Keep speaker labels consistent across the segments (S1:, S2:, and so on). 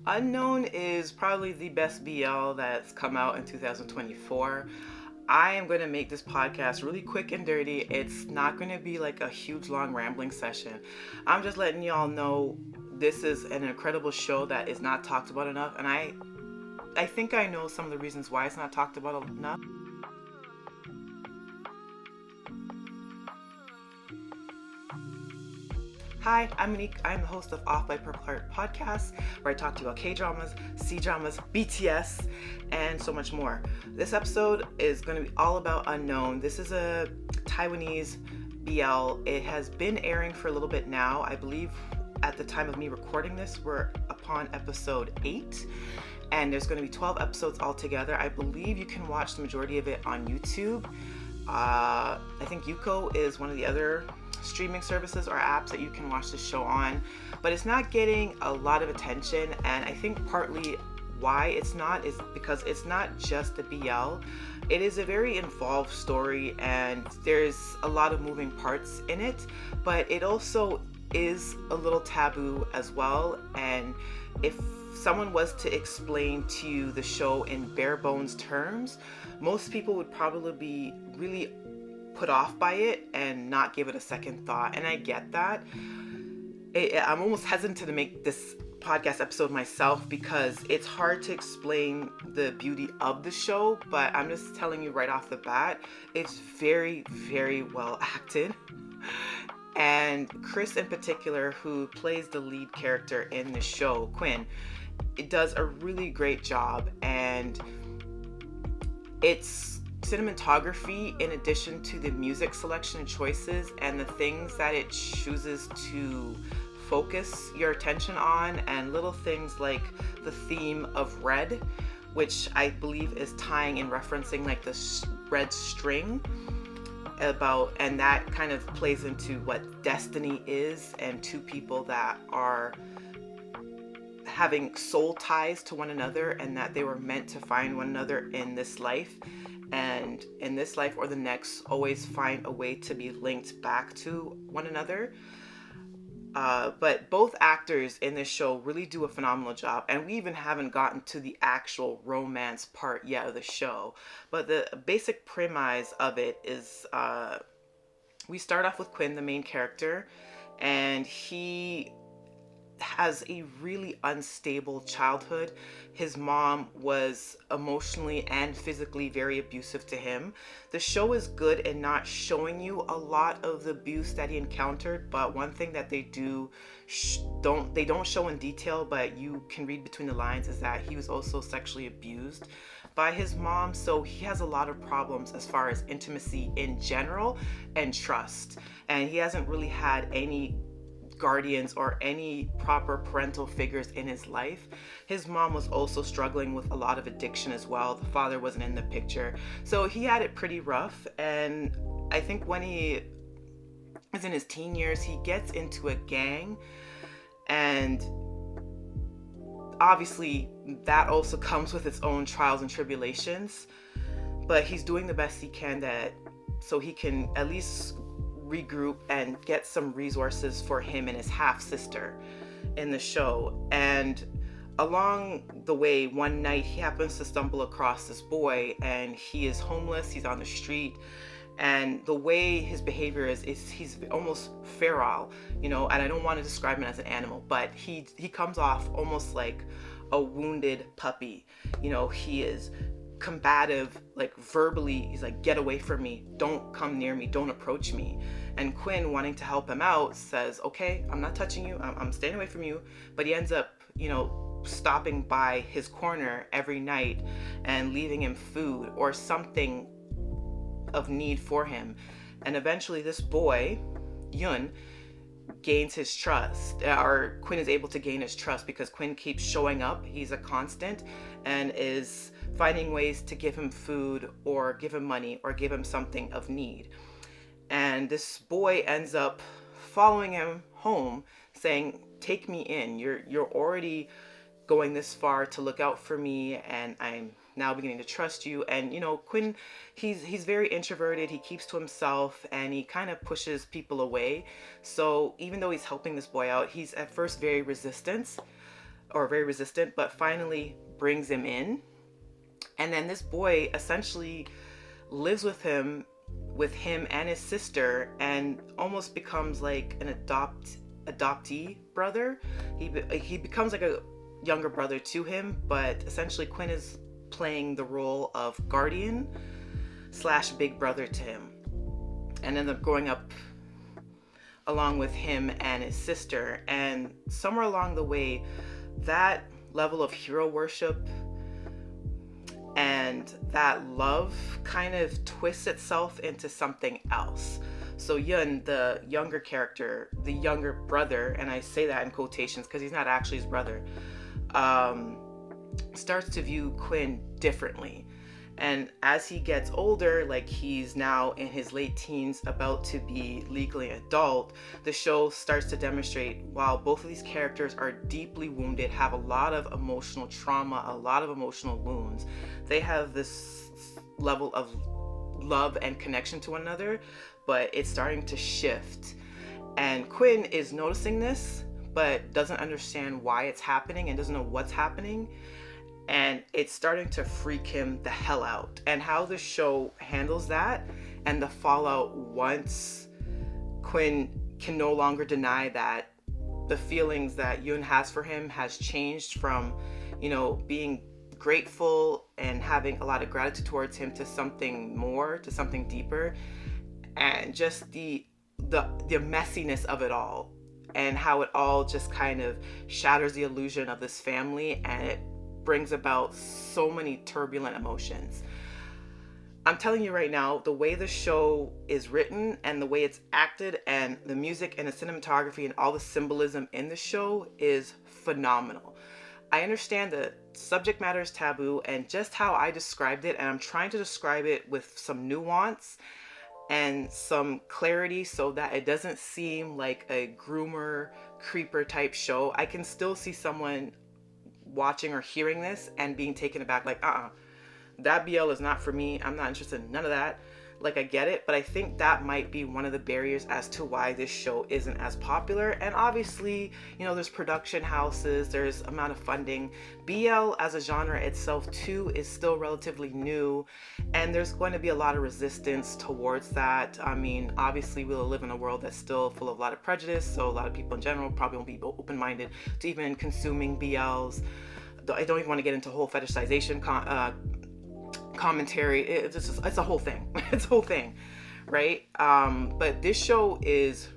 S1: Unknown is probably the best BL that's come out in 2024. I am going to make this podcast really quick and dirty. It's not going to be like a huge long rambling session. I'm just letting y'all know this is an incredible show that is not talked about enough, and I think I know some of the reasons why it's not talked about enough. Hi, I'm Monique. I'm the host of Off by Purple Heart podcast, where I talk to you about K-dramas, C-dramas, BTS, and so much more. This episode is going to be all about Unknown. This is a Taiwanese BL. It has been airing for a little bit now. I believe at the time of me recording this, we're upon episode 8. And there's going to be 12 episodes altogether. I believe you can watch the majority of it on YouTube. I think Yuko is one of the other streaming services or apps that you can watch the show on, but it's not getting a lot of attention, and I think partly why it's not is because it's not just a BL. It is a very involved story and there's a lot of moving parts in it, but it also is a little taboo as well. And if someone was to explain to you the show in bare bones terms, most people would probably be really put off by it and not give it a second thought. And I get that. I'm almost hesitant to make this podcast episode myself because it's hard to explain the beauty of the show, but I'm just telling you right off the bat, it's very, very well acted. And Chris in particular, who plays the lead character in the show, Quinn, it does a really great job. And it's cinematography, in addition to the music selection and choices and the things that it chooses to focus your attention on, and little things like the theme of red, which I believe is tying and referencing like the red string about, and that kind of plays into what destiny is, and two people that are having soul ties to one another, and that they were meant to find one another in this life, and in this life or the next always find a way to be linked back to one another. But both actors in this show really do a phenomenal job, and we even haven't gotten to the actual romance part yet of the show. But the basic premise of it is we start off with Quinn, the main character, and he has a really unstable childhood. His mom was emotionally and physically very abusive to him. The show is good in not showing you a lot of the abuse that he encountered, but one thing that they don't show in detail, but you can read between the lines, is that he was also sexually abused by his mom. So he has a lot of problems as far as intimacy in general and trust, and he hasn't really had any guardians or any proper parental figures in his life. His mom was also struggling with a lot of addiction as well. The father wasn't in the picture. So he had it pretty rough. And I think when he is in his teen years, he gets into a gang. And obviously that also comes with its own trials and tribulations. But he's doing the best he can so he can at least regroup and get some resources for him and his half-sister in the show. And along the way, one night he happens to stumble across this boy, and he is homeless, he's on the street, and the way his behavior is he's almost feral, and I don't want to describe him as an animal, but he comes off almost like a wounded puppy. He is combative, like verbally, he's like, get away from me, don't come near me, don't approach me. And Quinn, wanting to help him out, says, okay, I'm not touching you, I'm staying away from you. But he ends up stopping by his corner every night and leaving him food or something of need for him. And eventually this boy, Yun, gains his trust, or Quinn is able to gain his trust, because Quinn keeps showing up. He's a constant and is finding ways to give him food or give him money or give him something of need. And this boy ends up following him home, saying, take me in, you're already going this far to look out for me, and I'm now beginning to trust you. And Quinn, he's very introverted, he keeps to himself, and he kind of pushes people away. So even though he's helping this boy out, he's at first very resistant, or very resistant, but finally brings him in. And then this boy essentially lives with him and his sister, and almost becomes like an adoptee brother. He becomes like a younger brother to him, but essentially Quinn is playing the role of guardian slash big brother to him, and end up growing up along with him and his sister. And somewhere along the way, that level of hero worship and that love kind of twists itself into something else. So Yun, the younger character, the younger brother, and I say that in quotations because he's not actually his brother, starts to view Quinn differently. And as he gets older, like he's now in his late teens, about to be legally adult, the show starts to demonstrate, while both of these characters are deeply wounded, have a lot of emotional trauma, a lot of emotional wounds, they have this level of love and connection to one another, but it's starting to shift. And Quinn is noticing this, but doesn't understand why it's happening and doesn't know what's happening. And it's starting to freak him the hell out. And how the show handles that and the fallout once Quinn can no longer deny that the feelings that Yoon has for him has changed from, being grateful and having a lot of gratitude towards him to something more, to something deeper. And just the messiness of it all, and how it all just kind of shatters the illusion of this family, and it brings about so many turbulent emotions. I'm telling you right now, the way the show is written and the way it's acted and the music and the cinematography and all the symbolism in the show is phenomenal. I understand the subject matter is taboo and just how I described it, and I'm trying to describe it with some nuance and some clarity so that it doesn't seem like a groomer, creeper type show. I can still see someone watching or hearing this and being taken aback, like, that BL is not for me. I'm not interested in none of that. Like, I get it, but I think that might be one of the barriers as to why this show isn't as popular. And obviously, there's production houses, there's amount of funding. BL as a genre itself too is still relatively new, and there's going to be a lot of resistance towards that. I mean, obviously we live in a world that's still full of a lot of prejudice, so a lot of people in general probably won't be open-minded to even consuming BLs. I don't even want to get into whole fetishization commentary. It's a whole thing. It's a whole thing, right? But this show is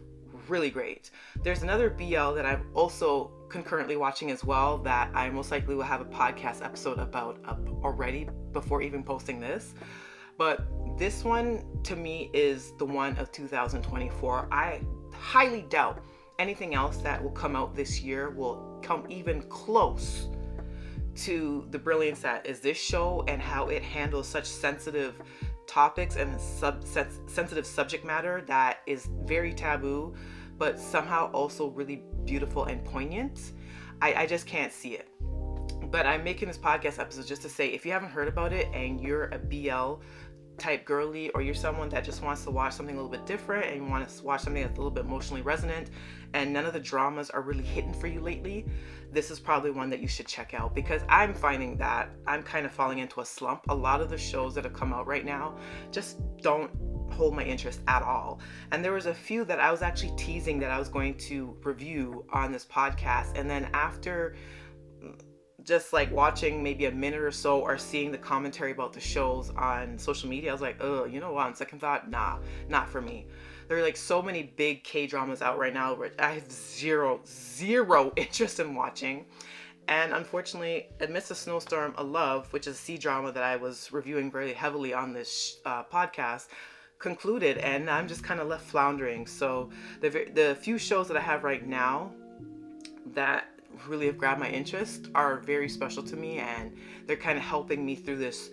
S1: really great. There's another BL that I'm also concurrently watching as well that I most likely will have a podcast episode about already before even posting this. But this one to me is the one of 2024. I highly doubt anything else that will come out this year will come even close to the brilliance that is this show, and how it handles such sensitive topics and sensitive subject matter that is very taboo, but somehow also really beautiful and poignant. I just can't see it. But I'm making this podcast episode just to say, if you haven't heard about it and you're a BL type girly, or you're someone that just wants to watch something a little bit different and you want to watch something that's a little bit emotionally resonant and none of the dramas are really hitting for you lately, this is probably one that you should check out, because I'm finding that I'm kind of falling into a slump. A lot of the shows that have come out right now just don't hold my interest at all. And there was a few that I was actually teasing that I was going to review on this podcast, and then after just like watching maybe a minute or so or seeing the commentary about the shows on social media, I was like, oh, you know what, on second thought, nah, not for me. There are like so many big K-dramas out right now where I have zero interest in watching. And unfortunately, amidst a snowstorm, A Love, which is a C-drama that I was reviewing very heavily on this podcast, concluded, and I'm just kind of left floundering. So the few shows that I have right now that really have grabbed my interest are very special to me, and they're kind of helping me through this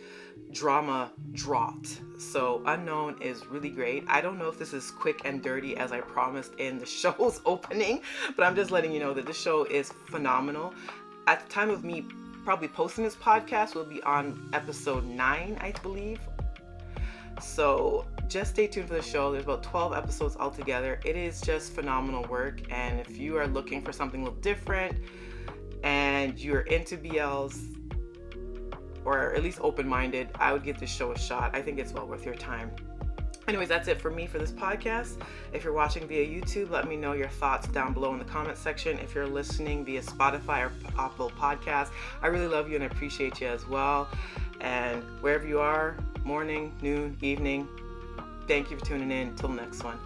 S1: drama drought. So Unknown is really great. I don't know if this is quick and dirty as I promised in the show's opening, but I'm just letting you know that this show is phenomenal. At the time of me probably posting this podcast, we'll be on episode 9, I believe. So just stay tuned for the show. There's about 12 episodes altogether. It is just phenomenal work, and if you are looking for something a little different and you're into BLs, or at least open-minded, I would give this show a shot. I think it's well worth your time. Anyways, that's it for me for this podcast. If you're watching via YouTube, let me know your thoughts down below in the comment section. If you're listening via Spotify or Apple Podcasts, I really love you and I appreciate you as well. And wherever you are, morning, noon, evening, thank you for tuning in. Till the next one.